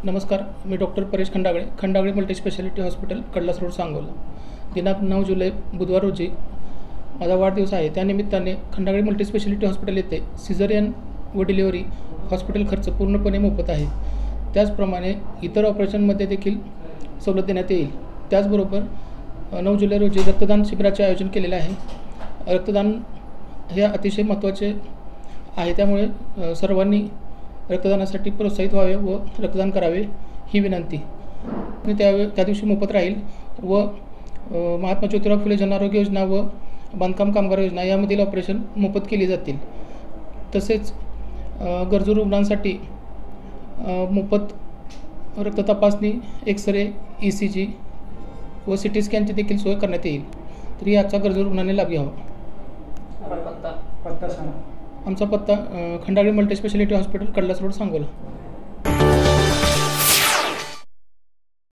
नमस्कार, मी doctor Paresh Khandagale multispeciality hospital, Kadlas road, Sangola. दिनांक 9 जुलै बुधवार रोजी माझा वाढदिवस आहे. त्यानिमित्ताने खंडागळे मल्टीस्पेशालिटी हॉस्पिटल येथे सिझेरियन व डिलिव्हरी हॉस्पिटल खर्च पूर्णपणे मोफत आहे. त्याचप्रमाणे इतर ऑपरेशनमध्ये देखील सवलत देण्यात येईल. त्याचबरोबर 9 जुलै रोजी रक्तदान शिबिराचे आयोजन केलेले आहे. रक्तदान हे अतिशय महत्त्वाचे आहे, त्यामुळे सर्वांनी रक्तदानासाठी प्रोत्साहित व्हावे व रक्तदान करावे ही विनंती. त्या दिवशी मोफत राहील व महात्मा ज्योतिराव फुले जनआरोग्य योजना व बांधकाम कामगार योजना यामधील ऑपरेशन मोफत केली जातील. तसेच गरजू रुग्णांसाठी मोफत रक्त तपासणी, एक्सरे, ECG व CT स्कॅनची देखील सोय करण्यात येईल. तरी याचा गरजू रुग्णांनी लाभ घ्यावा. पत्ता सांगा. आमचा पत्ता Khandagale multispeciality hospital, Kadlas road, Sangola.